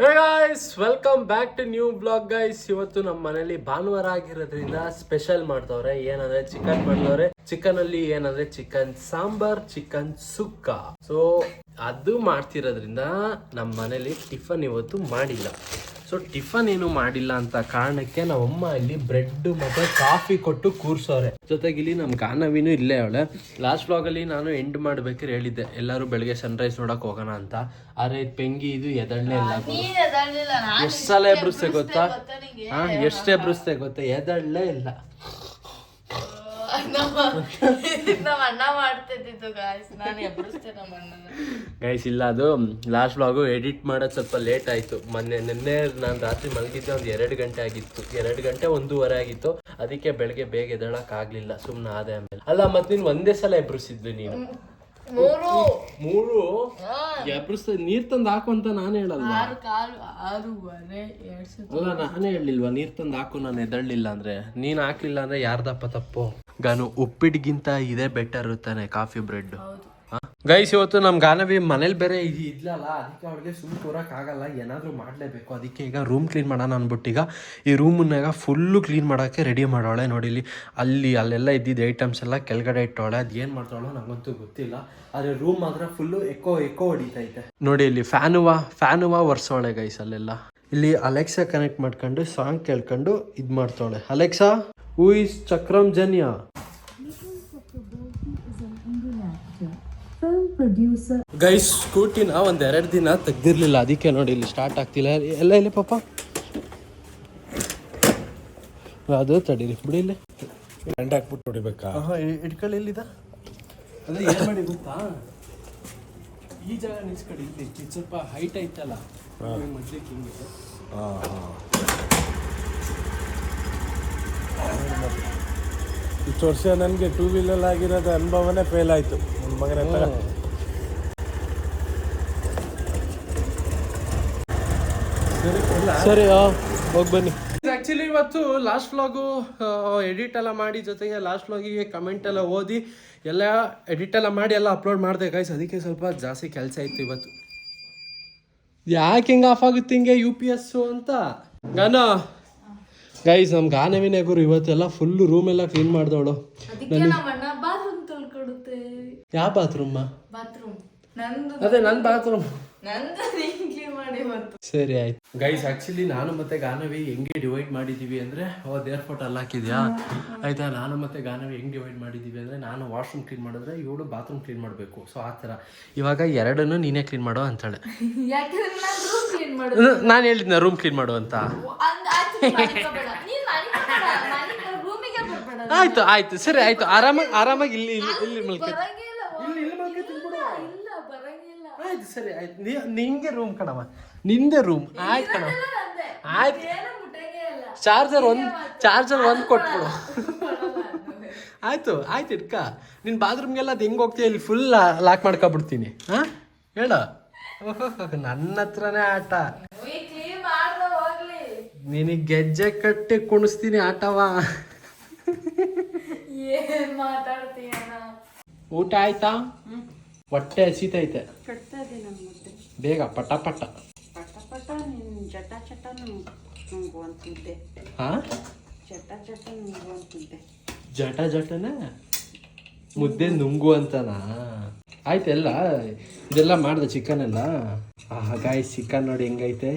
Hey guys, welcome back to new blog guys. ಇವತ್ತು ನಮ್ಮ ಮನೇಲಿ ಭಾನುವಾರ ಆಗಿರೋದ್ರಿಂದ ಸ್ಪೆಷಲ್ ಮಾಡ್ತವ್ರೆ. ಏನಂದ್ರೆ ಚಿಕನ್ ಮಾಡ್ತವ್ರೆ. ಚಿಕನ್ ಅಲ್ಲಿ ಏನಂದ್ರೆ ಚಿಕನ್ ಸಾಂಬಾರ್, ಚಿಕನ್ ಸುಕ್ಕ. ಸೊ ಅದು ಮಾಡ್ತಿರೋದ್ರಿಂದ ನಮ್ಮ ಮನೇಲಿ ಟಿಫನ್ ಇವತ್ತು ಮಾಡಿಲ್ಲ. ಸೊ ಟಿಫನ್ ಏನು ಮಾಡಿಲ್ಲ ಅಂತ ಕಾರಣಕ್ಕೆ ನಮ್ಮಮ್ಮ ಇಲ್ಲಿ ಬ್ರೆಡ್ ಮತ್ತೆ ಕಾಫಿ ಕೊಟ್ಟು ಕೂರ್ಸೋರೆ. ಜೊತೆಗೆ ಇಲ್ಲಿ ನಮ್ಮ ಗಾನವಿನೂ ಇಲ್ಲೇ ಅವಳೆ. ಲಾಸ್ಟ್ ವ್ಲಾಗಲ್ಲಿ ನಾನು ಎಂಡ್ ಮಾಡ್ಬೇಕಾದ್ರೆ ಹೇಳಿದ್ದೆ ಎಲ್ಲರೂ ಬೆಳಗ್ಗೆ ಸನ್ರೈಸ್ ನೋಡಕ್ ಹೋಗೋಣ ಅಂತ. ಆದ್ರೆ ಪೆಂಗಿ ಇದು ಎದಳ್ನೇ ಇಲ್ಲ. ಎಷ್ಟು ಸಲ ಎಬ್ರಿಸ್ತೆ ಗೊತ್ತಾ? ಎಷ್ಟು ಎಬ್ರಿಸ್ತೆ ಗೊತ್ತಾ? ಎದಳ್ಲೇ ಇಲ್ಲ. ಗೈಸ್ ಇಲ್ಲ, ಅದು ಲಾಸ್ಟ್ ವ್ಲಾಗು ಎಡಿಟ್ ಮಾಡೋದು ಸ್ವಲ್ಪ ಲೇಟ್ ಆಯ್ತು. ನಿನ್ನೆ ನಾನು ರಾತ್ರಿ ಮಲಗಿದ್ದೆ ಒಂದು 2 ಗಂಟೆ ಆಗಿತ್ತು. 2 ಗಂಟೆ 1:30 ಆಗಿತ್ತು. ಅದಕ್ಕೆ ಬೆಳಗ್ಗೆ ಬೇಗ ಎದಳಕ್ ಆಗ್ಲಿಲ್ಲ, ಸುಮ್ನೆ ಆದೆ. ಆಮೇಲೆ ಅಲ್ಲ, ಮತ್ತೆ ನೀನ್ ಒಂದೇ ಸಲ ಎಬ್ರಿಸಿದ್ವಿ ನೀನು. ಮೂರು ಎಬ್ರಿಸ್ತ ನೀರ್ ತಂದು ಹಾಕು ಅಂತ ನಾನು ಹೇಳಲ್ವಾ? ಅಲ್ಲ, ನಾನೇ ಹೇಳಿಲ್ವಾ ನೀರ್ ತಂದು ಹಾಕು, ನಾನು ಎದಳ್ಲಿಲ್ಲ ಅಂದ್ರೆ. ನೀನ್ ಹಾಕ್ಲಿಲ್ಲ ಅಂದ್ರೆ ಯಾರ್ದಪ್ಪ ತಪ್ಪು? ಗಾನು ಉಪ್ಪಿಟ್ಟಿಗಿಂತ ಇದೇ ಬೆಟರ್ ಇರ್ತಾನೆ ಕಾಫಿ ಬ್ರೆಡ್. ಗೈಸ್, ಇವತ್ತು ನಮ್ ಗಾನವಿ ಮನೇಲಿ ಬೇರೆ ಇದ್ಲಲ್ಲ, ಅದಕ್ಕೆ ಅವ್ಳಿಗೆ ಸುಮ್ ಕೂರಕ್ ಆಗಲ್ಲ, ಏನಾದ್ರು ಮಾಡ್ಲೇಬೇಕು. ಅದಕ್ಕೆ ಈಗ ರೂಮ್ ಕ್ಲೀನ್ ಮಾಡೋಣ ಅನ್ಬಿಟ್ಟು ಈಗ ಈ ರೂಮನ್ನಾಗ ಫುಲ್ಲು ಕ್ಲೀನ್ ಮಾಡೋಕ್ಕೆ ರೆಡಿ ಮಾಡೋಳೆ. ನೋಡಿ ಇಲ್ಲಿ ಅಲ್ಲೆಲ್ಲ ಇದ್ದಿದ್ದು ಐಟಮ್ಸ್ ಎಲ್ಲ ಕೆಳಗಡೆ ಇಟ್ಟವಳೆ. ಅದು ಏನು ಮಾಡ್ತಾವಳೋ ನಂಗಂತೂ ಗೊತ್ತಿಲ್ಲ. ಆದರೆ ರೂಮ್ ಮಾತ್ರ ಫುಲ್ಲು ಎಕೋ ಹೊಡಿತೈತೆ. ನೋಡಿ ಇಲ್ಲಿ ಫ್ಯಾನುವ ಒರ್ಸೋಳೆ ಗೈಸ್ ಅಲ್ಲೆಲ್ಲ. ಇಲ್ಲಿ ಅಲೆಕ್ಸಾ ಕನೆಕ್ಟ್ ಮಾಡ್ಕೊಂಡು ಸಾಂಗ್ ಕೇಳ್ಕೊಂಡು ಇದು ಮಾಡ್ತಾವಳೆ. Alexa, who is Chakram Janya? Guys, ಸ್ಕೂಟಿನ 1-2 ದಿನ ತೆಗ್ದಿರ್ಲಿಲ್ಲ, ಅದಕ್ಕೆ ನೋಡಿ ಇಲ್ಲಿ ಸ್ಟಾರ್ಟ್ ಆಗ್ತಿಲ್ಲ. ಎಲ್ಲ ಇಲ್ಲಿ ಪಾಪ ಅದು ತಡೀರಿ ಬಿಡಿ. ಇಲ್ಲಿ ಗಂಟೆ ಹಾಕ್ಬಿಟ್ಟು ಹೊಡಿಬೇಕಾ? ಇಟ್ಕೊಳ್ಳಿ. ಇಲ್ಲಿದ ಅದೇ ಏನು ಮಾಡಿ ಗೊತ್ತಾ, ಈ ಜಾಗ ನಿಲ್ಸ್ಕೊಡಿ. ಇಲ್ಲಿ ಇದು ಸ್ವಲ್ಪ ಹೈಟ್ ಐತಲ್ಲ, ಮೊದ್ಲಿಕ್ಕೆ ಹಿಂಗೆ. ಇಷ್ಟು ವರ್ಷ ನನಗೆ 2 ವೀಲರ್ ಆಗಿರೋದು ಅನುಭವನೇ ಫೇಲ್ ಆಯಿತು. ನನ್ನ ಮಗನ ಹತ್ರ ಸರಿ, ಹೋಗಿ ಬನ್ನಿ. ಆ್ಯಕ್ಚುಲಿ ಇವತ್ತು ಲಾಸ್ಟ್ ವ್ಲಾಗು ಎಡಿಟ್ ಎಲ್ಲ ಮಾಡಿ, ಜೊತೆಗೆ ಲಾಸ್ಟ್ ವ್ಲಾಗಿಗೆ ಕಮೆಂಟ್ ಎಲ್ಲ ಓದಿ ಎಲ್ಲ ಎಡಿಟ್ ಎಲ್ಲ ಮಾಡಿ ಎಲ್ಲ ಅಪ್ಲೋಡ್ ಮಾಡಿದೆ ಗೈಸ್. ಅದಕ್ಕೆ ಸ್ವಲ್ಪ ಜಾಸ್ತಿ ಕೆಲಸ ಇತ್ತು ಇವತ್ತು. ಯಾಕೆ ಹಿಂಗೆ ಆಫ್ ಆಗುತ್ತೆ ಹಿಂಗೆ UPS ಅಂತ ಗಾನ? ಗೈಸ್, ನಮ್ಮ ಗಾನವಿನ ಗುರು ಇವತ್ತೆಲ್ಲ ಫುಲ್ಲು ರೂಮ್ ಎಲ್ಲ ಕ್ಲೀನ್ ಮಾಡ್ದವಳು. ಯಾವ ಬಾತ್ರೂಮ್? ಅದೇ ನನ್ನ ಬಾತ್ರೂಮ್. ಸರಿ ಆಯ್ತು ಗೈಸ್. ಆಕ್ಚುಲಿ ನಾನು ಮತ್ತೆ ಗಾನವಿ ಹೆಂಗೆ ಡಿವೈಡ್ ಮಾಡಿದೀವಿ ಅಂದ್ರೆ, ದೇರ್ ಫೋಟೋ ಅಲ್ಲಿ ಹಾಕಿದ್ಯಾ ಆಯ್ತಾ? ನಾನು ಮತ್ತೆ ಗಾನವಿ ಹೆಂಗ್ ಡಿವೈಡ್ ಮಾಡಿದೀವಿ ಅಂದ್ರೆ, ನಾನು ವಾಶ್ರೂಮ್ ಕ್ಲೀನ್ ಮಾಡಿದ್ರೆ ಇವಳು ಬಾತ್ರೂಮ್ ಕ್ಲೀನ್ ಮಾಡಬೇಕು. ಸೊ ಆ ಥರ ಇವಾಗ 2 ನೀನೇ ಕ್ಲೀನ್ ಮಾಡೋ ಅಂತಾಳೆ. ನಾನು ಹೇಳಿದ್ನ ರೂಮ್ ಕ್ಲೀನ್ ಮಾಡು ಅಂತ. ಆಯ್ತು ಸರಿ ಆಯ್ತು. ಆರಾಮಾಗಿ ಇಲ್ಲಿ ಆಯ್ತು ಸರಿ ಆಯ್ತು. ನಿಂಗೆ ರೂಮ್ ಕಣವ, ನಿಂದೆ ರೂಮ್. ಆಯ್ತು ಕಣವ, ಆಯ್ತು. ಚಾರ್ಜರ್ ಒಂದು ಕೊಟ್ಬಿಡು. ಆಯ್ತು ಇಟ್ಕ. ನಿನ್ನ ಬಾತ್ರೂಮ್ಗೆಲ್ಲ ಅದು ಹೆಂಗೆ ಹೋಗ್ತೀಯ? ಇಲ್ಲಿ ಫುಲ್ ಲಾಕ್ ಮಾಡ್ಕೊಬಿಡ್ತೀನಿ. ಹಾಂ ಹೇಳ. ನನ್ನ ಹತ್ರನೇ ಆಟ. ನಿನಗೆ ಗೆಜ್ಜೆ ಕಟ್ಟಿ ಕುಣಿಸ್ತೀನಿ ಆಟವಾ. ಊಟ ಆಯ್ತಾ? ಹೊಟ್ಟೆ ಹಸಿತೈತೆ. ಬೇಗ ಪಟ ಜಟನ ಮುದ್ದೆ ನುಂಗು ಅಂತನಾ? ಆಯ್ತೆಲ್ಲ ಇದೆಲ್ಲ ಮಾಡ್ದೆ ಚಿಕನ್ ಎಲ್ಲ. ಗಾಯ್ಸ್, ಚಿಕನ್ ನೋಡಿ ಹೆಂಗೈತೆ.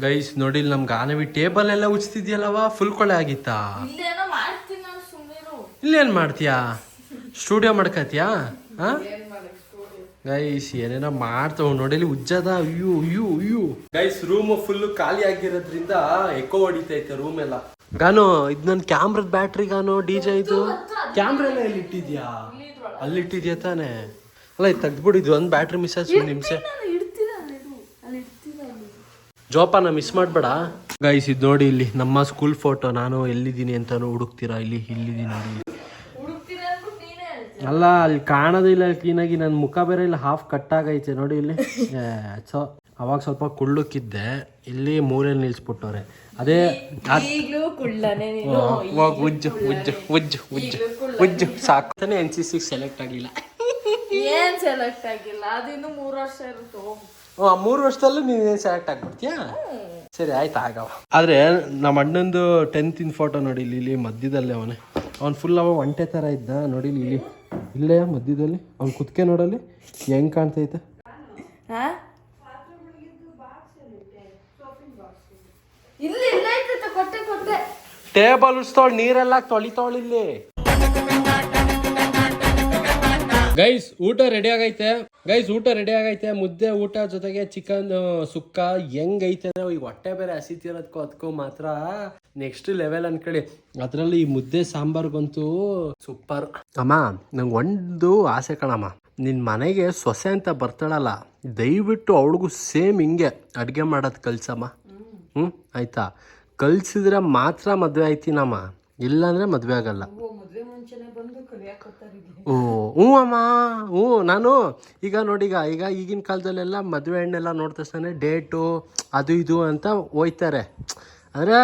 ಗೈಸ್ ನೋಡಿ, ನಮ್ ಗಾನವಿ ಟೇಬಲ್ ಎಲ್ಲ ಉಚ್ತಿದ್ಯಲ್ಲವಾ, ಫುಲ್ ಕೊಳೆ ಆಗಿತ್ತಾ? ಇಲ್ಲೇನ್ ಮಾಡ್ತೀಯಾ? ಸ್ಟುಡಿಯೋ ಮಾಡ್ಕತ್ಯಾ? ಗೈಸ್, ಏನೇನೋ ಮಾಡ್ತಾವ ನೋಡಿ, ಉಜ್ಜದ. ಅಯ್ಯೋ ಗೈಸ್, ರೂಮ್ ಫುಲ್ ಖಾಲಿ ಆಗಿರೋದ್ರಿಂದ ಎಕೋ ಹೊಡಿತೈತೆ ರೂಮ್ ಎಲ್ಲ. ಗಾನು, ಇದು ನನ್ನ ಕ್ಯಾಮ್ರದ ಬ್ಯಾಟ್ರಿ. ಗಾನು DJ ಇದು ಕ್ಯಾಮ್ರಾ ಎಲ್ಲ ಎಲ್ಲಿ ಇಟ್ಟಿದ್ಯಾ? ಅಲ್ಲಿ ಇಟ್ಟಿದ್ಯಾ ತಾನೆ? ಅಲ್ಲ, ಇದು ತೆಗ್ದ್ಬಿಡಿದ್ದು. ಒಂದು ಬ್ಯಾಟ್ರಿ ಮಿಸ್ ಆಯ್ತು. ನಿಮಿಷ ಜೋಪಾನ ಮಿಸ್ ಮಾಡ್ಬೇಡ. ಗೈಸ್, ಇದು ನೋಡಿ, ಇಲ್ಲಿ ನಮ್ಮ ಸ್ಕೂಲ್ ಫೋಟೋ. ನಾನು ಎಲ್ಲಿದ್ದೀನಿ ಅಂತಾನು ಹುಡುಕ್ತೀರಾ? ಇಲ್ಲಿದ್ದೀನಿ ನೋಡಿ. ಅಲ್ಲ, ಅಲ್ಲಿ ಕಾಣೋದಿಲ್ಲ ಕ್ಲೀನಾಗಿ. ನನ್ನ ಮುಖ ಬೇರೆ ಇಲ್ಲ ಹಾಫ್ ಕಟ್ಟಾಗೈತೆ ನೋಡಿ ಇಲ್ಲಿ. ಸೊ ಅವಾಗ ಸ್ವಲ್ಪ ಕುಳ್ಳಕ್ಕಿದ್ದೆ, ಇಲ್ಲಿ ಮೂಲೆಯಲ್ಲಿ ನಿಲ್ಸ್ಬಿಟ್ಟವ್ರೆ. ಅದೇ ಉಜ್ಜು ಸಾಕು. NCC ಸೆಲೆಕ್ಟ್ ಆಗಿಲ್ಲ. ಏನ್ ಸೆಲೆಕ್ಟ್ ಆಗಿಲ್ಲ ಅದು ಇನ್ನು 3 ವರ್ಷ ಇರುತ್ತೆ ಹೋಗು. 3 ವರ್ಷದಲ್ಲೂ ನೀನು ಸೆಲೆಕ್ಟ್ ಆಗ್ಬಿಡ್ತೀಯಾ? ಸರಿ ಆಯ್ತು ಆಗವ. ಆದರೆ ನಮ್ಮ ಅಣ್ಣಂದು 10th ಫೋಟೋ ನೋಡಿ ಇಲ್ಲಿ ಮಧ್ಯದಲ್ಲೇ ಅವನೇ. ಅವ್ನು ಫುಲ್ ಒಂಟೆ ಥರ ಇದ್ದ ನೋಡಿ ಇಲ್ಲಿ ಇಲ್ಲೇ ಮಧ್ಯದಲ್ಲಿ ಅವ್ನು ಕುತ್ಕೆ ನೋಡಲ್ಲಿ ಹೆಂಗೆ ಕಾಣ್ತೈತೆ. ಇಲ್ಲಿ ಇಲ್ಲ ಐತೆ ಕೊಟ್ಟೆ ಟೇಬಲ್ ಉಡ್ಸ್ತೋಳ್ ನೀರೆಲ್ಲ ತೊಳಿತೋಳ್ ಇಲ್ಲಿ. ಗೈಸ್ ಊಟ ರೆಡಿ ಆಗೈತೆ ಮುದ್ದೆ ಊಟ ಜೊತೆಗೆ ಚಿಕನ್ ಸುಕ್ಕ ಹೆಂಗೈತೆ ಅಂದ್ರೆ ಈಗ ಹೊಟ್ಟೆ ಬೇರೆ ಹಸಿತಿರೋದಕ್ಕೂ ಅದಕ್ಕೂ ಮಾತ್ರ ನೆಕ್ಸ್ಟ್ ಲೆವೆಲ್ ಅನ್ಕೊಳ್ಳಿ. ಅದ್ರಲ್ಲಿ ಈ ಮುದ್ದೆ ಸಾಂಬಾರ್ಗಂತೂ ಸೂಪರ್. ಅಮ್ಮ ನಂಗೆ ಒಂದು ಆಸೆ ಕಣಮ್ಮ, ನಿನ್ನ ಮನೆಗೆ ಸೊಸೆ ಅಂತ ಬರ್ತಾಳಲ್ಲ ದಯವಿಟ್ಟು ಅವಳಿಗೂ ಸೇಮ್ ಹಿಂಗೆ ಅಡುಗೆ ಮಾಡೋದು ಕಲ್ಸಮ್ಮ. ಆಯ್ತಾ? ಕಲ್ಸಿದ್ರೆ ಮಾತ್ರ ಮದುವೆ ಆಯ್ತೀನಮ್ಮ, ಇಲ್ಲಾಂದ್ರೆ ಮದುವೆ ಆಗಲ್ಲ. ಹ್ಞೂ ಅಮ್ಮ ನಾನು ಈಗ ನೋಡಿ ಈಗ ಈಗಿನ ಕಾಲದಲ್ಲೆಲ್ಲ ಮದುವೆ ಹೆಣ್ಣೆಲ್ಲ ನೋಡ್ತಾನೆ ಡೇಟು ಅದು ಇದು ಅಂತ ಹೋಯ್ತಾರೆ. ಅಂದರೆ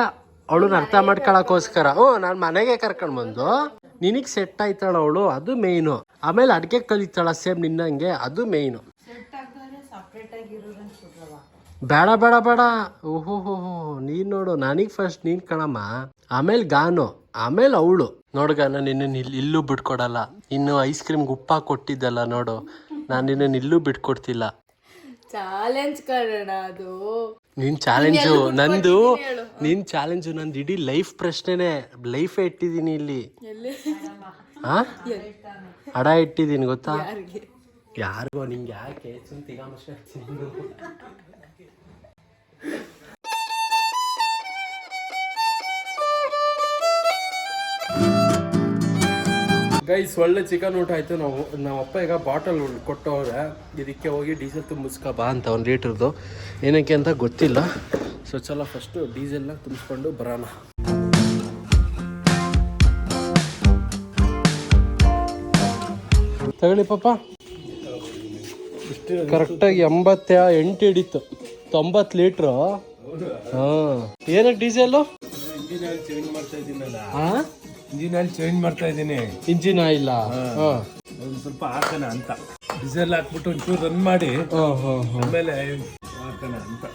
ಅವಳನ್ನ ಅರ್ಥ ಮಾಡ್ಕೊಳಕ್ಕೋಸ್ಕರ ನಾನು ಮನೆಗೆ ಕರ್ಕೊಂಡು ಬಂದು ನಿನಗೆ ಸೆಟ್ ಆಯ್ತಾಳ ಅವಳು, ಅದು ಮೇಯ್ನು. ಆಮೇಲೆ ಅಡುಗೆ ಕಲಿತಾಳ ಸೇಮ್ ನಿನ್ನಂಗೆ, ಅದು ಮೇಯ್ನು. ಬೇಡ ಓಹೋ ನೀನು ನೋಡು, ನನಗೆ ಫಸ್ಟ್ ನೀನು ಕಣಮ್ಮ, ಆಮೇಲೆ ಗಾನು, ಆಮೇಲೆ ಅವಳು ನೋಡ್ಗಾನ. ನಿನ್ನ ಇಲ್ಲೂ ಬಿಟ್ಕೊಡಲ್ಲ. ಇನ್ನು ಐಸ್ ಕ್ರೀಮ್ಗೆ ಉಪ್ಪ ಕೊಟ್ಟಿದ್ದಲ್ಲ ನೋಡು, ನಾನು ನಿನ್ನ ಇಲ್ಲೂ ಬಿಟ್ಕೊಡ್ತಿಲ್ಲ. ಚಾಲೆಂಜ್ ಕಾರಣ ಅದು. ನಿನ್ ಚಾಲೆಂಜು ನಂದು, ನಿನ್ ಚಾಲೆಂಜು ನಂದು ಇಡೀ ಲೈಫ್ ಪ್ರಶ್ನೆನೆ, ಲೈಫೇ ಇಟ್ಟಿದ್ದೀನಿ ಇಲ್ಲಿ. ಅಡ ಇಟ್ಟಿದ್ದೀನಿ ಗೊತ್ತಾ? ಯಾರಿಗೋ ನಿಂಗೆ ಯಾಕೆ ಗೈಸ್ ಒಳ್ಳೆ ಚಿಕನ್ ಊಟ ಆಯಿತು. ನಮ್ಮ ಅಪ್ಪ ಈಗ ಬಾಟಲ್ ಕೊಟ್ಟವ್ರೆ, ಇದಕ್ಕೆ ಹೋಗಿ ಡೀಸೆಲ್ ತುಂಬಿಸ್ಕೊ ಬಾ ಅಂತ ಒಂದು ಲೀಟ್ರದ್ದು. ಏನಕ್ಕೆ ಅಂತ ಗೊತ್ತಿಲ್ಲ. ಸೊ ಚಲೋ ಫಸ್ಟು ಡೀಸೆಲ್ನ ತುಂಬಿಸ್ಕೊಂಡು ಬರೋಣ. ತಗೊಳ್ಳಿ ಪಾಪ. ಕರೆಕ್ಟಾಗಿ 88 ಹಿಡಿತು, 90 ಲೀಟ್ರು. ಹಾಂ ಏನಕ್ಕೆ ಡೀಸೆಲ್ಲು? ಇಂಜಿನ್ ಆಯಿಲ್ ಚೇಂಜ್ ಮಾಡ್ತಾ ಇದ್ದೀನಿ. ಇಂಜಿನ್ ಆಯಿಲ್ ಒಂದು ಸ್ವಲ್ಪ ಹಾಕೋಣ ಅಂತ ಡೀಸೆಲ್ ಹಾಕ್ಬಿಟ್ಟು ಒಂಚೂರು ರನ್ ಮಾಡಿ ಆಮೇಲೆ ಹಾಕೋಣ ಅಂತ.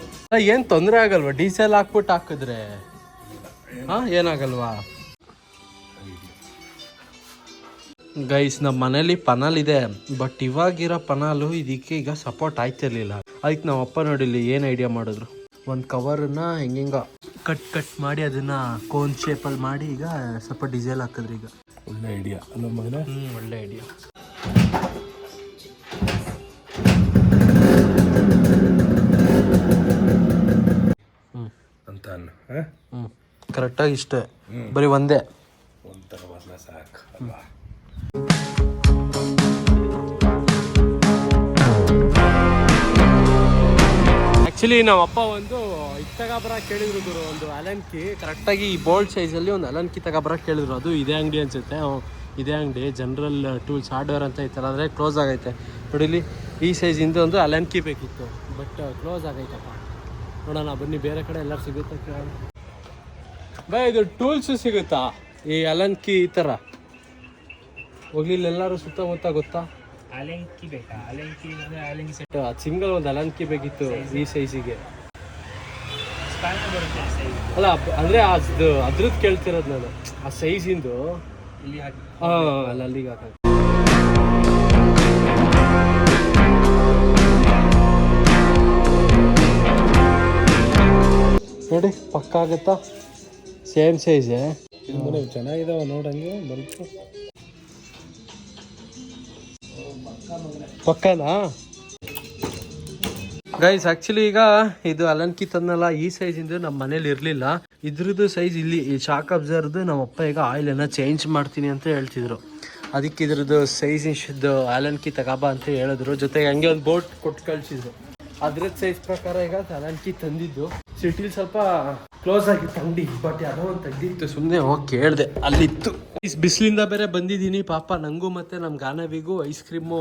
ಏನು ತೊಂದರೆ ಆಗಲ್ವಾ ಡೀಸೆಲ್ ಹಾಕ್ಬಿಟ್ಟು ಹಾಕಿದ್ರೆ? ಏನಾಗಲ್ವಾ? ಗೈಸ್ ನಮ್ಮ ಮನೇಲಿ ಪನಾಲ್ ಇದೆ, ಬಟ್ ಇವಾಗಿರೋ ಪನಾಲು ಇದಕ್ಕೆ ಈಗ ಸಪೋರ್ಟ್ ಆಯ್ತಿರ್ಲಿಲ್ಲ. ಅದಕ್ಕೆ ನಮ್ಮ ಅಪ್ಪ ನೋಡಿಲ್ಲಿ ಏನು ಐಡಿಯಾ ಮಾಡಿದ್ರು, ಒಂದು ಕವರನ್ನ ಹೆಂಗ ಕಟ್ ಮಾಡಿ ಅದನ್ನ ಕೋನ್ ಶೇಪಲ್ಲಿ ಮಾಡಿ ಈಗ ಸ್ವಲ್ಪ ಡೀಸೆಲ್ ಹಾಕಿದ್ರಿ. ಈಗ ಒಳ್ಳೆ ಐಡಿಯಾ ಅಲ್ಲ ಮಗನ? ಒಳ್ಳೆ ಐಡಿಯಾ. ಅಂತ ಕರೆಕ್ಟಾಗಿ ಇಷ್ಟೇ, ಬರೀ ಒಂದೇ ಒಂಥರ ಬದಲ ಸಾಕು ಅಲ್ವಾ? ಆ್ಯಕ್ಚುಲಿ ನಮ್ಮ ಅಪ್ಪ ಒಂದು ತಗೊಬರ ಕೇಳಿದ್ರು ಗುರು, ಒಂದು ಅಲನ್ಕಿ ಕರೆಕ್ಟಾಗಿ ಈ ಬೋಲ್ಡ್ ಸೈಜಲ್ಲಿ ಒಂದು ಅಲನ್ಕಿ ತಗೊಬರ ಕೇಳಿದ್ರು. ಅದು ಇದೇ ಅಂಗಡಿ ಅನಿಸುತ್ತೆ, ಇದೇ ಅಂಗಡಿ ಜನರಲ್ ಟೂಲ್ಸ್ ಹಾರ್ಡ್ವೇರ್ ಅಂತ ಐತಲ್ಲ, ಅಂದರೆ ಕ್ಲೋಸ್ ಆಗೈತೆ ನೋಡಿಲಿ. ಈ ಸೈಜಿಂದ ಒಂದು ಅಲನ್ಕಿ ಬೇಕಿತ್ತು, ಬಟ್ ಕ್ಲೋಸ್ ಆಗೈತಪ್ಪ. ನೋಡೋಣ ಬನ್ನಿ, ಬೇರೆ ಕಡೆ ಎಲ್ಲರೂ ಸಿಗುತ್ತೆ ಕೇಳೋಣ. ಬೈ ಇದು ಟೂಲ್ಸು ಸಿಗುತ್ತಾ ಈ ಅಲನ್ಕಿ ಈ ಥರ? ಹೋಗ್ಲಿಲ್ಲ ಎಲ್ಲರೂ ಸುತ್ತಮುತ್ತ ಗೊತ್ತಾ? ಅಲಂಕಿ ಬೇಕಾ? ಅಲಂಕಿ ಅಂದರೆ ಅಲಂಕಿ ಸೆಟ್. ಸಿಂಗಲ್ ಒಂದು ಅಲನ್ಕಿ ಬೇಕಿತ್ತು ಈ ಸೈಜಿಗೆ. ಬರುತ್ತೆ ಸೈಜ್. ಅಲ್ಲ ಅಂದರೆ ಅದ್ರದ್ದು ಕೇಳ್ತಿರೋದು ನಾನು, ಆ ಸೈಜಿಂದು ಇಲ್ಲಿ ಹಾಕಿ. ಅಲ್ಲ ಅಲ್ಲಿಗೆ ಹಾಕ. ನೋಡಿ ಪಕ್ಕ ಆಗುತ್ತಾ? Same size. ಚೆನ್ನಾಗಿದಾವ ನೋಡಂಗೆ ಬಂತು. ಪಕ್ಕನಾ ಗೈಸ್? ಆ್ಯಕ್ಚುಲಿ ಈಗ ಇದು ಅಲನ್ಕಿ ತಂದಲ್ಲ, ಈ ಸೈಜಿಂದು ನಮ್ಮ ಮನೇಲಿ ಇರಲಿಲ್ಲ. ಇದ್ರದ್ದು ಸೈಜ್ ಇಲ್ಲಿ ಈ ಶಾಕ್ ಅಬ್ಸರ್ದು ನಮ್ಮ ಅಪ್ಪ ಈಗ ಆಯಿಲನ್ನು ಚೇಂಜ್ ಮಾಡ್ತೀನಿ ಅಂತ ಹೇಳ್ತಿದ್ರು. ಅದಕ್ಕೆ ಇದ್ರದ್ದು ಸೈಜ್ ಇಷ್ಟು ಅಲನ್ಕಿ ತಗೋಬ ಅಂತ ಹೇಳಿದ್ರು. ಜೊತೆಗೆ ಹಂಗೆ ಒಂದು ಬೋಟ್ ಕೊಟ್ಟು ಕಳಿಸಿದ್ರು. ಅದ್ರದ್ದು ಸೈಜ್ ಪ್ರಕಾರ ಈಗ ಅಲನ್ಕಿ ತಂದಿದ್ದು. ಸಿಟಿಲಿ ಸ್ವಲ್ಪ ಕ್ಲೋಸ್ ಆಗಿತ್ತು ಅಂಗಡಿ, ಬಟ್ ಯಾವುದೋ ಒಂದು ತೆಗ್ದಿತ್ತು. ಸುಮ್ಮನೆ ಹೋಗಿ ಕೇಳಿದೆ, ಅಲ್ಲಿತ್ತು. ಬಿಸಿಲಿಂದ ಬೇರೆ ಬಂದಿದ್ದೀನಿ ಪಾಪ, ನನಗೂ ಮತ್ತು ನಮ್ಮ ಗಾನವಿಗೂ ಐಸ್ ಕ್ರೀಮು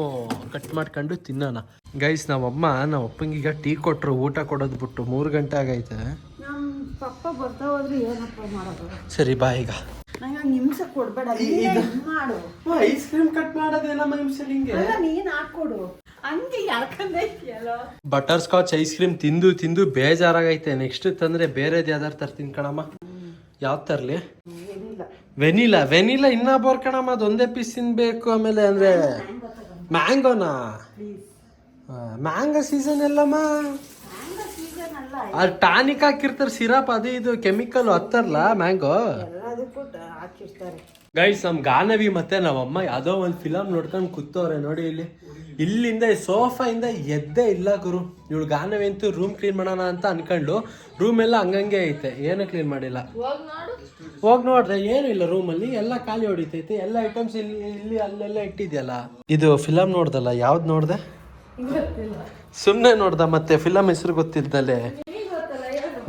ಕಟ್ ಮಾಡ್ಕೊಂಡು ತಿನ್ನೋಣ. ಗೈಸ್ ನಮ್ಮಮ್ಮ ನಮ್ಮ ಅಪ್ಪಂಗೀಗ ಟೀ ಕೊಟ್ಟರು, ಊಟ ಕೊಡೋದು ಬಿಟ್ಟು 3 ಗಂಟೆ ಆಗೈತೆ. ನಮ್ಮ ಪಪ್ಪ ಬರ್ತಾ ಹೋದ್ರೆ ಏನಪ್ಪ ಮಾಡೋದು? ಸರಿ ಬಾ ಈಗ ನಂಗೆ ಹಿಂಸೆ ಕೊಡ್ಬೇಡ ಮಾಡು. ಐಸ್ ಕ್ರೀಮ್ ಕಟ್ ಮಾಡೋದೇನಮ್ಮ ಹಿಂಸೆ ನಿಂಗೆ? ನೀನ್ ಹಾಕೊಡು ಹಂಗೆ ಯಾಕಂದೈತಿಯಲ್ಲ. ಬಟರ್ ಸ್ಕಾಚ್ ಐಸ್ ಕ್ರೀಮ್ ತಿಂದು ತಿಂದು ಬೇಜಾರಾಗೈತೆ. ನೆಕ್ಸ್ಟ್ ತಂದ್ರೆ ಬೇರೆದ್ ಯಾವ್ದಾರು ತರ್ತೀನಿ ಕಣಮ್ಮ. ಯಾವ್ದು ತರ್ಲಿ? ವೆನಿಲಾ. ವೆನಿಲಾ ಇನ್ನ ಬೋರ್ ಕಣಮ್ಮ, ಅದೊಂದೇ ಪೀಸ್ ತಿನ್ಬೇಕು. ಆಮೇಲೆ ಅಂದ್ರೆ ಮ್ಯಾಂಗೋನಾ? Mango season Yellamma. ಅದು ಟಾನಿಕ್ ಹಾಕಿರ್ತಾರೆ, ಸಿರಪ್ ಅದು ಇದು ಕೆಮಿಕಲ್ ಹತ್ತಾರಲ್ಲ ಮ್ಯಾಂಗೋ. ಎಲ್ಲದಕ್ಕೂ ಹಾಕಿರ್ತಾರೆ. ಗೈಸ್ ನಮ್ ಗಾನವಿ ಮತ್ತೆ ನಮ್ಮಮ್ಮ ಯಾವ್ದೋ ಒಂದು ಫಿಲಮ್ ನೋಡ್ಕೊಂಡು ಕೂತವ್ರೆ ನೋಡಿ ಇಲ್ಲಿ. ಇಲ್ಲಿಂದ ಸೋಫಾ ಇಂದ ಎದ್ದೇ ಇಲ್ಲ ಗುರು. ಇವಳು ಗಾನವಿ ಅಂತೂ ರೂಮ್ ಕ್ಲೀನ್ ಮಾಡೋಣ ಅಂತ ಅನ್ಕೊಂಡು ರೂಮ್ ಎಲ್ಲ ಹಂಗಂಗೆ ಐತೆ, ಏನು ಕ್ಲೀನ್ ಮಾಡಿಲ್ಲ. ಹೋಗ್ ನೋಡ್ರೆ ಏನು ಇಲ್ಲ ರೂಮಲ್ಲಿ, ಎಲ್ಲ ಖಾಲಿ ಹೊಡಿತೈತೆ. ಎಲ್ಲ ಐಟಮ್ಸ್ ಇಲ್ಲಿ ಇಲ್ಲಿ ಅಲ್ಲೆಲ್ಲ ಇಟ್ಟಿದ್ಯಲ್ಲ. ಇದು ಫಿಲಮ್ ನೋಡ್ದಲ್ಲ, ಯಾವ್ದು ನೋಡ್ದೆ? ಸುಮ್ಮನೆ ನೋಡ್ದ, ಮತ್ತೆ ಫಿಲಮ್ ಹೆಸರು ಗೊತ್ತಿದ್ದಲ್ಲೇ.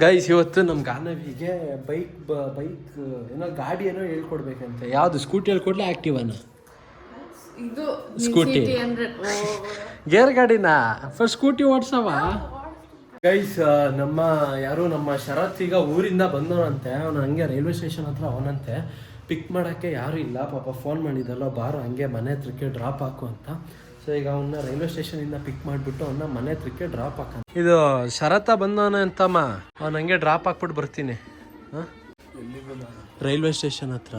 ಗೈಸ್ ಇವತ್ತು ನಮ್ಮ ಗಾನವಿಗೆ ಬೈಕ್ ಏನೋ ಗಾಡಿ ಏನೋ ಹೇಳ್ಕೊಡ್ಬೇಕಂತೆ. ಯಾವ್ದು? ಸ್ಕೂಟಿ ಹೇಳ್ಕೊಡ್ಲಿ ಆಕ್ಟಿವಾನ? ಇದು ಸ್ಕೂಟಿ ಗೇರ್ ಗಾಡಿನ ಫಸ್ಟ್ ಸ್ಕೂಟಿ ಓಡ್ಸವ. ಗೈಸ್ ನಮ್ಮ ಶರತ್ ಈಗ ಊರಿಂದ ಬಂದವನಂತೆ. ಅವನು ಹಂಗೆ ರೈಲ್ವೆ ಸ್ಟೇಷನ್ ಹತ್ರ ಅವನಂತೆ. ಪಿಕ್ ಮಾಡೋಕ್ಕೆ ಯಾರು ಇಲ್ಲ ಪಾಪ. ಫೋನ್ ಮಾಡಿದ್ದಲ್ಲ, ಬಾರೋ ಹಂಗೆ ಮನೆ ಹತ್ರಕ್ಕೆ ಡ್ರಾಪ್ ಹಾಕು ಅಂತ. ಸೊ ಈಗ ಅವನ್ನ ರೈಲ್ವೆ ಸ್ಟೇಷನಿಂದ ಪಿಕ್ ಮಾಡಿಬಿಟ್ಟು ಅವನ್ನ ಮನೆ ಹತ್ರಕ್ಕೆ ಡ್ರಾಪ್ ಹಾಕ. ಇದು ಶರತ್ತ ಬಂದವನ ಅಂತಮ್ಮ, ಅವ್ನು ಹಂಗೆ ಡ್ರಾಪ್ ಹಾಕ್ಬಿಟ್ಟು ಬರ್ತೀನಿ. ರೈಲ್ವೆ ಸ್ಟೇಷನ್ ಹತ್ರ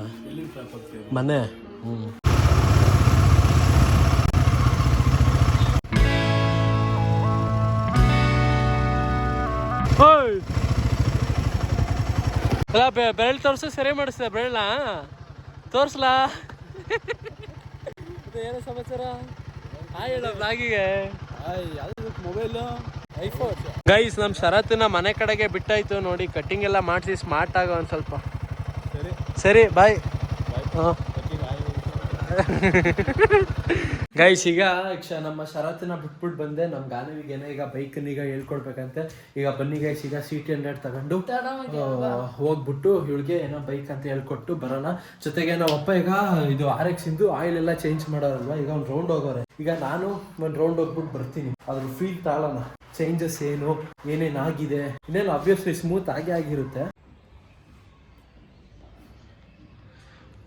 ಮನೆ. ಅಲ್ಲ ಬೆರಳು ತೋರ್ಸು, ಸರಿ ಮಾಡಿಸ್ದೆ ಬೆರಳ ತೋರ್ಸ್ಲಾ? ಏನೋ ಸಮಾಚಾರ? ಗೈಸ್ ನಮ್ ಶರತ್ನ ಮನೆ ಕಡೆಗೆ ಬಿಟ್ಟಾಯ್ತು ನೋಡಿ. ಕಟ್ಟಿಂಗ್ ಎಲ್ಲ ಮಾಡಿಸಿ ಸ್ಮಾರ್ಟ್ ಆಗೋ ಒಂದ್ ಸ್ವಲ್ಪ. ಸರಿ ಬಾಯ್. ಗೈಸ್ ಈಗ ನಮ್ಮ ಶರತ್ನ ಬಿಟ್ಬಿಟ್ಟು ಬಂದೆ. ನಮ್ಮ ಗಾನವಿಗೇನ ಈಗ ಬೈಕನ್ನೀಗ ಹೇಳ್ಕೊಡ್ಬೇಕಂತೆ. ಈಗ ಬನ್ನಿ ಗೈಸ್, ಈಗ CT100 ತಗೊಂಡು ಹೋಗ್ಬಿಟ್ಟು ಇವಳಿಗೆ ಏನೋ ಬೈಕ್ ಅಂತ ಹೇಳ್ಕೊಟ್ಟು ಬರೋಣ. ಜೊತೆಗೆ ನಾವಪ್ಪ ಈಗ ಇದು RX ಇಂದು ಆಯಿಲ್ ಎಲ್ಲ ಚೇಂಜ್ ಮಾಡೋರಲ್ವಾ, ಈಗ ಒಂದು ರೌಂಡ್ ಹೋಗೋರೆ. ಈಗ ನಾನು ಒಂದು ರೌಂಡ್ ಹೋಗ್ಬಿಟ್ಟು ಬರ್ತೀನಿ, ಅದ್ರ ಫೀಲ್ ತಾಳೋಣ. ಚೇಂಜಸ್ ಏನು, ಏನೇನಾಗಿದೆ, ಇನ್ನೇನು ಅಬ್ವಿಯಸ್ಲಿ ಸ್ಮೂತ್ ಆಗೇ ಆಗಿರುತ್ತೆ.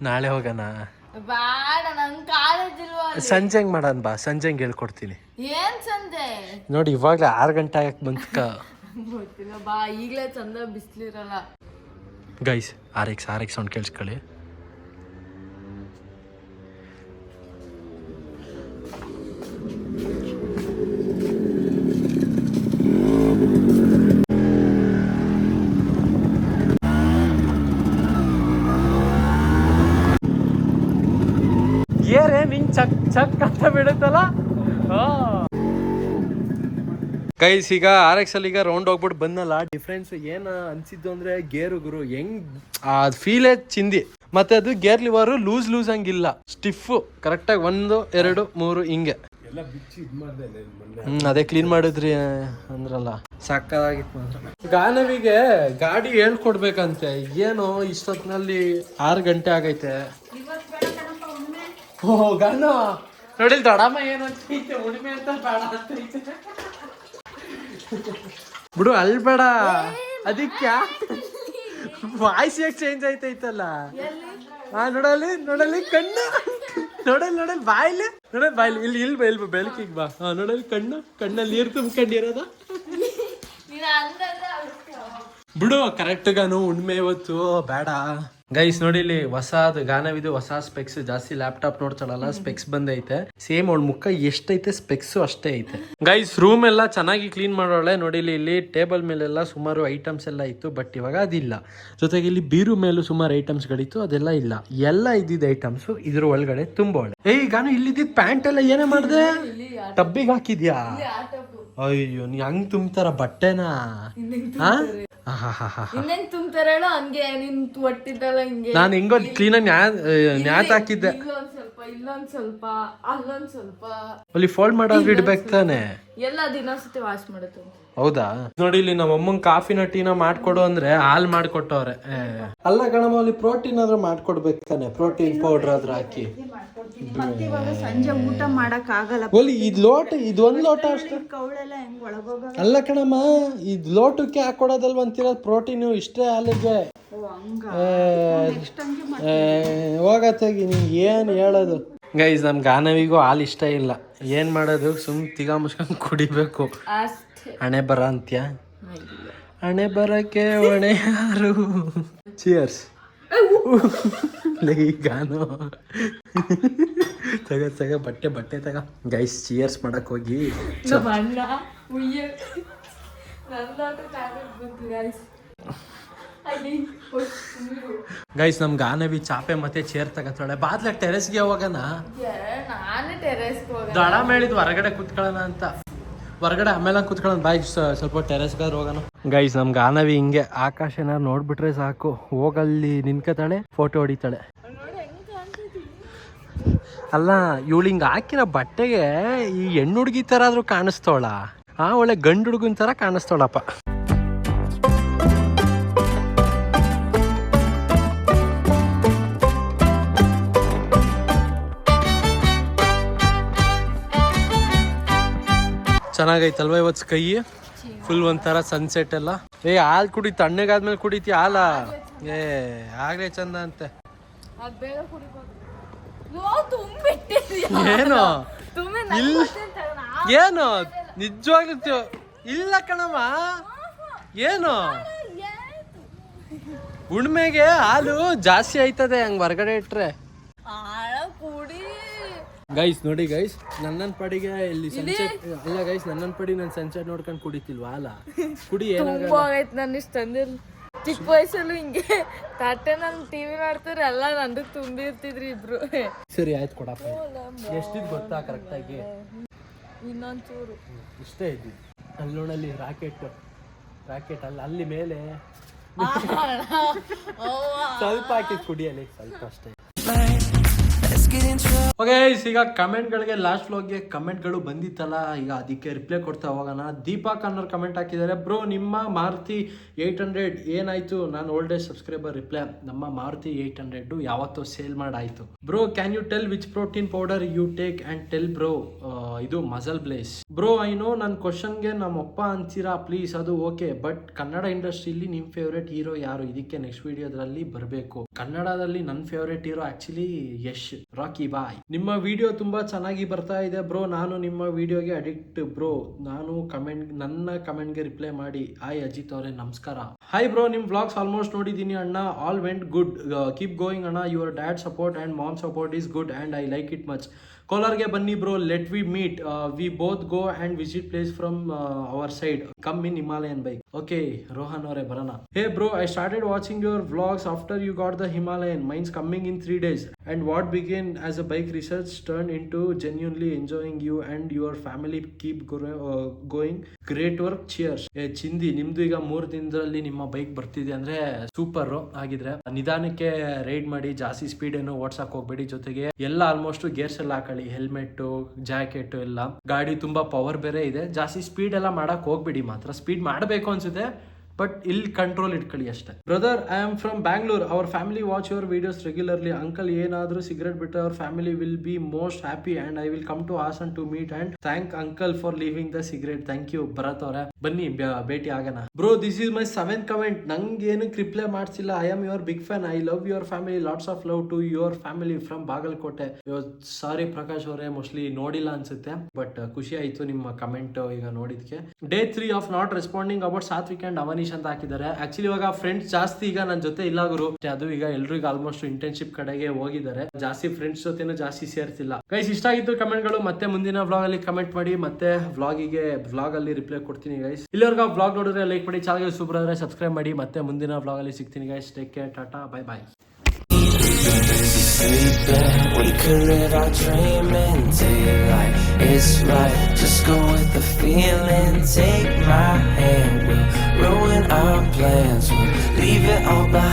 ನಾಳೆ ಹೋಗೋಣ? ಬೇಡ, ನಂಗೆ ಕಾಲೇಜ್ ಇಲ್ವಾ? ಸಂಜೆಂಗ್ ಮಾಡೋಣ ಬಾ, ಸಂಜೆಂಗ್ ಹೇಳ್ಕೊಡ್ತೀನಿ. ಏನ್ ಸಂಜೆ ನೋಡಿ ಇವಾಗಲೇ 6 ಗಂಟೆ ಆಗಕ್ಕೆ ಬಂತ. ಗೊತ್ತಿಲ್ಲ ಬಾ, ಈಗಲೇ ಚಂದ ಬಿಸ್ಲಿರಲ್ಲ. ಗೈಸ್ RX ಸೌಂಡ್ ಕೇಳಿಸ್ಕೊಳ್ಳಿ. ಏರೇ ನಿಂಗೆ ಚಕ್ ಚಕ್ ಅಂತ ಬಿಡುತ್ತಲ್ಲ. ಗೈಸ್ ಈಗ RX ಅಲ್ಲಿ ಈಗ ರೌಂಡ್ ಹೋಗ್ಬಿಟ್ಟು ಬಂದಲ್ಲ. ಡಿಫ್ರೆನ್ಸ್ ಏನು ಅನ್ಸಿದ್ದು ಅಂದ್ರೆ ಗೇರು ಗುರು ಹೆಂಗ್ ಆ ಫೀಲೇ ಚಿಂದಿ. ಮತ್ತೆ ಅದು ಗೇರ್ ಲಿವರು ಲೂಸ್ ಹಂಗಿಲ್ಲ, ಸ್ಟಿಫ್ ಕರೆಕ್ಟಾಗಿ 1 2 3 ಹಿಂಗೆ. ಅದೇ ಕ್ಲೀನ್ ಮಾಡಿದ್ರಿ ಅಂದ್ರಲ್ಲ, ಸಾಕಾಗಿತ್ತು ಮಾತ್ರ. ಗಾನವಿಗೆ ಗಾಡಿ ಹೇಳ್ಕೊಡ್ಬೇಕಂತೆ. ಏನು ಇಷ್ಟೊತ್ತಿನಲ್ಲಿ 6 ಗಂಟೆ ಆಗೈತೆ. ಓಹ್ ಗಾನ ನೋಡಿಲ್ ದೊಡ್ಡಮ್ಮ ಏನಂತೈತೆ, ಉಣ್ಮೆ ಅಂತ ಬೇಡ ಅಂತೈತೆ. ಬಿಡು ಅಲ್ಬೇಡ, ಅದಕ್ಕೆ ವಾಯ್ಸ್ ಯಾಕೆ ಚೇಂಜ್ ಆಯ್ತೈತಲ್ಲ. ನೋಡಲಿ ಕಣ್ಣು, ನೋಡಲ್ ಬಾಯ್ಲಿ, ಬಾಯ್ಲಿ ಇಲ್ಲಿ ಬೆಳಕಿಗೆ ಬಾ. ನೋಡಲಿ ಕಣ್ಣಲ್ಲಿ ನೀರು ತುಂಬ್ಕೊಂಡಿರೋದ. ಬಿಡು ಕರೆಕ್ಟ್ಗಾನು ಉಣ್ಮೆ ಇವತ್ತು ಬೇಡ. ಗೈಸ್ ನೋಡಿ ಇಲ್ಲಿ ಹೊಸದು ಗಾನವಿದು ಹೊಸ ಸ್ಪೆಕ್ಸ್. ಜಾಸ್ತಿ ಲ್ಯಾಪ್ಟಾಪ್ ನೋಡ್ತಾಳಲ್ಲ, ಸ್ಪೆಕ್ಸ್ ಬಂದೈತೆ. ಸೇಮ್ ಅವಳ ಮುಖ ಎಷ್ಟೈತೆ ಸ್ಪೆಕ್ಸ್ ಅಷ್ಟೇ ಐತೆ. ಗೈಸ್ ರೂಮ್ ಎಲ್ಲ ಚೆನ್ನಾಗಿ ಕ್ಲೀನ್ ಮಾಡೋಳೆ. ನೋಡಿ ಇಲ್ಲಿ ಟೇಬಲ್ ಮೇಲೆಲ್ಲ ಸುಮಾರು ಐಟಮ್ಸ್ ಎಲ್ಲ ಇತ್ತು, ಬಟ್ ಇವಾಗ ಅದಿಲ್ಲ. ಜೊತೆಗೆ ಇಲ್ಲಿ ಬೀರು ಮೇಲೂ ಸುಮಾರು ಐಟಮ್ಸ್ಗಳಿತ್ತು, ಅದೆಲ್ಲ ಇಲ್ಲ. ಎಲ್ಲ ಇದ್ದಿದ್ದ ಐಟಮ್ಸ್ ಇದ್ರ ಒಳಗಡೆ ತುಂಬವಳೆ. ಏಯ್ ಗಾನು ಇಲ್ಲಿದ್ದಿದ್ ಪ್ಯಾಂಟ್ ಎಲ್ಲ ಏನೇ ಮಾಡ್ದೆ, ಟಬ್ಬಿಗೆ ಹಾಕಿದ್ಯಾ? ಅಯ್ಯೋ ನೀ ಹಂಗ್ ತುಂಬ್ತಾರ ಬಟ್ಟೆನಾ? ಇನ್ನೇನ್ ತುಂಬ್ತಾರೆ ಹೇಳು, ಹಂಗೆ ನಿನ್ ಒಟ್ಟಿದ್ದಲ್ಲ ಹಿಂಗೆ. ನಾನು ಹೆಂಗೋ ಕ್ಲೀನಾಗಿ ನ್ಯಾತ್ ಹಾಕಿದ್ದೆ. ಇಲ್ಲೊಂದ್ ಸ್ವಲ್ಪ ಅಲ್ಲೊಂದ್ ಸ್ವಲ್ಪ ಅಲ್ಲಿ ಫೋಲ್ಡ್ ಮಾಡೋದು ಇಡ್ಬೇಕು ತಾನೆ. ಎಲ್ಲ ದಿನ ಸತಿ ವಾಶ್ ಮಾಡುತ್ತೆ. ಹೌದಾ? ನೋಡಿ ಇಲ್ಲಿ ನಮ್ಮ ಅಮ್ಮಂಗ್ ಕಾಫಿನ ಟೀನ ಮಾಡ್ಕೊಡು ಅಂದ್ರೆ ಹಾಲ್ ಮಾಡ್ಕೊಟ್ಟವ್ರೆ. ಅಲ್ಲ ಕಣಮ್ಮ, ಅಲ್ಲಿ ಪ್ರೋಟೀನ್ ಆದ್ರೂ ಮಾಡ್ಕೊಡ್ಬೇಕು ತಾನೆ, ಪ್ರೋಟೀನ್ ಪೌಡರ್ ಆದ್ರೂ ಹಾಕಿ. ಮತ್ತೆ ಇವಾಗ ಸಂಜೆ ಊಟ ಮಾಡಕ್ ಆಗಲ್ಲ. ಓಲಿ ಇದೊಂದ್ ಲೋಟ ಅಷ್ಟೇ. ಕೌಳೆಲ್ಲ ಹೆಂಗ್ ಒಳಗೋಗ. ಅಲ್ಲ ಕಣಮ್ಮ, ಇದ್ ಲೋಟಕ್ಕೆ ಹಾಕೊಡೋದಲ್ವ ಅಂತಿರೋದು ಪ್ರೋಟೀನ್ ಇಷ್ಟೇ ಹಾಲಿಗೆ. ಹೋಗತ್ತಾಗಿ ನೀ ಏನ್ ಹೇಳೋದು. ಗೈಸ್ ನಮ್ ಗಾನವಿಗೂ ಹಾಲು ಇಷ್ಟ ಇಲ್ಲ. ಏನ್ ಮಾಡೋದು, ಸುಮ್ ತಿಗಾ ಮುಸ್ಕೊಂಡ್ ಕುಡಿಬೇಕು. ಹಣೆ ಬರ ಅಂತ್ಯ, ಹಣೆ ಬರಕ್ಕೆ ಹೊಣೆ ಯಾರು. ಚಿಯರ್ಸ್. ಗಾನು ತಗ ಬಟ್ಟೆ ತಗ. ಗೈಸ್ ಚಿಯರ್ಸ್ ಮಾಡಕ್ ಹೋಗಿ ಗೈಸ್ ನಮ್ ಗಾನವಿ ಚಾಪೆ ಮತ್ತೆ ಚೇರ್ ತಗತ್ತಾಳೆ. ಬಾದ್ಲ ಟೆರೆಸ್ಗೆ ಹೋಗೋಣ. ನಾನೇ ಟೆರೆಸ್ ದಡ ಮೇಳಿದ್ ಹೊರಗಡೆ ಕುತ್ಕೊಳ್ಳೋಣ ಅಂತ. ಹೊರಗಡೆ ಆಮೇಲೆ ಕುತ್ಕೊಳ್ಳೋಣ. ಬಾಯ್ ಸ್ವಲ್ಪ ಟೆರೆಸ್ಗಾದ್ರು ಹೋಗೋಣ. ಗೈಸ್ ನಮ್ ಗಾನವಿ ಹಿಂಗೆ ಆಕಾಶನ ನೋಡ್ಬಿಟ್ರೆ ಸಾಕು, ಹೋಗಲ್ಲಿ ನಿನ್ಕತಾಳೆ, ಫೋಟೋ ಹೊಡಿತಾಳೆ. ಅಲ್ಲ ಇವಳು ಹಿಂಗೆ ಹಾಕಿರೋ ಬಟ್ಟೆಗೆ ಈ ಹೆಣ್ಣು ಹುಡುಗಿ ಥರ ಆದ್ರೂ ಕಾಣಿಸ್ತೋಳ, ಒಳ್ಳೆ ಗಂಡು ಹುಡುಗನ ಥರ ಕಾಣಿಸ್ತೋಳಪ್ಪ. ಚೆನ್ನಾಗೈತಲ್ವ ಇವತ್ತು ಸ್ಕೈ ಫುಲ್ ಒಂಥರ ಸನ್ಸೆಟ್ ಎಲ್ಲ. ಹಾಲು ಕುಡಿ, ತಣ್ಣಗಾದ್ಮೇಲೆ ಕುಡಿತಿ ಹಾಲ. ಆಗ್ಲೇ ಚಂದ ಅಂತೆ. ಏನೋ ಏನು ನಿಜವಾಗ್ಲೂ ಇಲ್ಲ ಕಣಮ್ಮ. ಏನು ಉಣ್ಮೆಗೆ ಹಾಲು ಜಾಸ್ತಿ ಆಯ್ತದೆ ಹಂಗ್ ಹೊರಗಡೆ ಇಟ್ರೆ. ಗೈಸ್ ನೋಡಿ ಗೈಸ್, ನನ್ನ ಪಡಿಗೆ ಇಲ್ಲಿ ಸನ್ಸೆಟ್ ಅಲ್ಲ ಗೈಸ್, ನನ್ನ ಪಡಿ ನಾನು ಸನ್ಸೆಟ್ ನೋಡ್ಕೊಂಡು ಕುಡಿತಿಲ್ವಾ ಹಾಲ. ಕುಡಿ ಏನಾಗೈತೆ. ನಾನು ಇಷ್ಟ ತಂದಿಲ್ಲ ಚಿಕ್ಕ ವಯಸ್ಸಲ್ಲೂ ಹಿಂಗೆ ತಟ್ಟೆ ನಾನು ಟಿವಿ ನೋಡ್ತಾರೆ ಎಲ್ಲ ನಂದು ತುಂಬಿರ್ತಿದ್ರಿ ಇಬ್ರು. ಸರಿ ಆಯ್ತು ಕೊಡಪ್ಪ. ಎಷ್ಟಿದ್ ಗೊತ್ತಾ ಕರೆಕ್ಟಾಗಿ? ಇನ್ನೊಂಚೂರು ಇಷ್ಟೇ ಇದ್ದಿದ್ದು. ಅಲ್ಲಿ ನೋಡಲ್ಲಿ ರಾಕೆಟ್ ಅಲ್ಲಿ ಮೇಲೆ ಸ್ವಲ್ಪ ಹಾಕಿದ್ ಕುಡಿಯಲ್ಲಿ ಸ್ವಲ್ಪ ಅಷ್ಟೇ. ಓಕೆ ಈಗ ಕಮೆಂಟ್ಗಳಿಗೆ ಲಾಸ್ಟ್ ವ್ಲಾಗ್ಗೆ ಕಮೆಂಟ್ಗಳು ಬಂದಿತ್ತಲ್ಲ, ಈಗ ಅದಕ್ಕೆ ರಿಪ್ಲೈ ಕೊಡ್ತಾ ಹೋಗೋಣ. ದೀಪಕ್ ಅನ್ನೋರು ಕಮೆಂಟ್ ಹಾಕಿದ್ದಾರೆ. ಬ್ರೋ ನಿಮ್ಮ ಮಾರುತಿ 800 ಏನಾಯ್ತು? ನಾನು ಓಲ್ಡ್ ಏಜ್ ಸಬ್ಸ್ಕ್ರೈಬರ್. ರಿಪ್ಲೈ, ನಮ್ಮ ಮಾರುತಿ 800 ಯಾವತ್ತೋ ಸೇಲ್ ಮಾಡಾಯ್ತು. Bro can you tell which protein powder you take and tell bro ಇದು muscle blaze. Bro I know ನನ್ನ ಕ್ವಶನ್ಗೆ ನಮ್ಮಪ್ಪ ಅಂತೀರಾ ಪ್ಲೀಸ್, ಅದು ಓಕೆ, ಬಟ್ ಕನ್ನಡ ಇಂಡಸ್ಟ್ರಿಲಿ ನಿಮ್ಮ ಫೇವ್ರೇಟ್ ಹೀರೋ ಯಾರು? ಇದಕ್ಕೆ ನೆಕ್ಸ್ಟ್ ವಿಡಿಯೋದ್ರಲ್ಲಿ ಬರಬೇಕು. ಕನ್ನಡದಲ್ಲಿ ನನ್ನ favourite hero actually Yash, Rocky Bhai. ನಿಮ್ಮ ವಿಡಿಯೋ ತುಂಬಾ ಚೆನ್ನಾಗಿ ಬರ್ತಾ ಇದೆ ಬ್ರೋ, ನಾನು ನಿಮ್ಮ ವಿಡಿಯೋಗೆ ಅಡಿಕ್ಟ್ ಬ್ರೋ. ನನ್ನ ಕಮೆಂಟ್ಗೆ ರಿಪ್ಲೈ ಮಾಡಿ. ಹಾಯ್ ಅಜಿತ್ ಅವರೇ, ನಮಸ್ಕಾರ. ಹಾಯ್ ಬ್ರೋ, ನಿಮ್ ವ್ಲಾಗ್ಸ್ ಆಲ್ಮೋಸ್ಟ್ ನೋಡಿದೀನಿ ಅಣ್ಣ. All went good, keep going ಅಣ್ಣ. Your dad support and mom support is good and I like it much. ಕೋಲಾರ್ಗೆ ಬನ್ನಿ bro, let we meet. We both go and visit place from our side. Come in Himalayan bike. Okay Rohan ಅವರೇ ಬರೋಣ. Hey bro, I started watching your vlogs after you got the Himalayan. Mines coming in 3 days. And what began as a bike research turned into genuinely enjoying you and your family. Keep going. Great work. Cheers. ಚಿಂದಿ, ನಿಮ್ದು ಈಗ 3 ದಿನದಲ್ಲಿ ನಿಮ್ಮ bike ಬರ್ತಿದೆ ಅಂದ್ರೆ super ಆಗಿದ್ರೆ. ನಿಧಾನಕ್ಕೆ ride ಮಾಡಿ, ಜಾಸ್ತಿ ಸ್ಪೀಡ್ ಏನು ಓಡ್ಸಕ್ ಹೋಗ್ಬೇಡಿ. ಜೊತೆಗೆ ಎಲ್ಲ ಆಲ್ಮೋಸ್ಟ್ ಗೇರ್ಸ್ ಎಲ್ಲ ಹಾಕೊಳ್ಳಿ, ಹೆಲ್ಮೆಟ್, ಜಾಕೆಟ್ ಎಲ್ಲ. ಗಾಡಿ ತುಂಬಾ ಪವರ್ ಬೇರೆ ಇದೆ, ಜಾಸ್ತಿ ಸ್ಪೀಡ್ ಎಲ್ಲ ಮಾಡಕ್ ಹೋಗ್ಬಿಡಿ. ಮಾತ್ರ ಸ್ಪೀಡ್ ಮಾಡಬೇಕು ಅನ್ಸುತ್ತೆ, ಬಟ್ ಇಲ್ಲಿ ಕಂಟ್ರೋಲ್ ಇಟ್ಕೊಳ್ಳಿ ಅಷ್ಟೇ. Brother, I am from Bangalore. Our family watch your videos regularly. Uncle ಏನಾದರೂ ಸಿಗರೇಟ್ ಬಿಟ್ಟರೆ our family will be most happy and I will come to Hassan to meet and thank uncle for leaving the cigarette. Thank you Bharath ಅವರೇ, ಬನ್ನಿ ಭೇಟಿ ಆಗೋಣ. Bro, this is my 7th comment. ನಂಗೆ ಏನಕ್ಕೆ reply ಮಾಡ್ಸಿಲ್ಲ? I am your big fan. I love your family. Lots of love to your family from Bagalkot. Sorry Prakash ಅವರೇ, mostly ನೋಡಿಲ್ಲ ಅನ್ಸುತ್ತೆ, ಬಟ್ ಖುಷಿ ಆಯ್ತು ನಿಮ್ಮ ಕಮೆಂಟ್ ಈಗ ನೋಡಿದ್ಕೆ. Day 3 of not responding about Satwik and Awanish ಅಂತ ಹಾಕಿದ್ದಾರೆ. ಆಕ್ಚುಲಿ ಇವಾಗ ಫ್ರೆಂಡ್ಸ್ ಜಾಸ್ತಿ ಈಗ ನನ್ನ ಜೊತೆ ಇಲ್ಲ ಗುರು. ಅದು ಈಗ ಎಲ್ರು ಈಗ ಆಲ್ಮೋಸ್ಟ್ ಇಂಟರ್ನ್ಶಿಪ್ ಕಡೆಗೆ ಹೋಗಿದ್ದಾರೆ. ಜಾಸ್ತಿ ಫ್ರೆಂಡ್ಸ್ ಜೊತೆನೂ ಜಾಸ್ತಿ ಸೇರ್ತಿಲ್ಲ. ಗೈಸ್, ಇಷ್ಟ ಆಗಿತ್ತು ಕಮೆಂಟ್ಗಳು. ಮತ್ತೆ ಮುಂದಿನ ವ್ಲಾಗ್ ಅಲ್ಲಿ ಕಮೆಂಟ್ ಮಾಡಿ, ಮತ್ತೆ ವ್ಲಾಗ್ ಅಲ್ಲಿ ರಿಪ್ಲೈ ಕೊಡ್ತೀನಿ ಗೈಸ್. ಇಲ್ಲಿವರೆಗೂ ವ್ಲಾಗ್ ನೋಡಿದ್ರೆ ಲೈಕ್ ಮಾಡಿ, ಚಾನಲ್ ಸೂಪರ್ ಆದ್ರೆ ಸಬ್ಸ್ಕ್ರೈಬ್ ಮಾಡಿ. ಮತ್ತೆ ಮುಂದಿನ ವ್ಲಾಗ್ ಅಲ್ಲಿ ಸಿಗ್ತೀನಿ guys. Take care, Tata, bye bye. We could live our dream in daylight. It's right, just go with the feeling. Take my hand, we'll ruin our plans. We'll leave it all behind.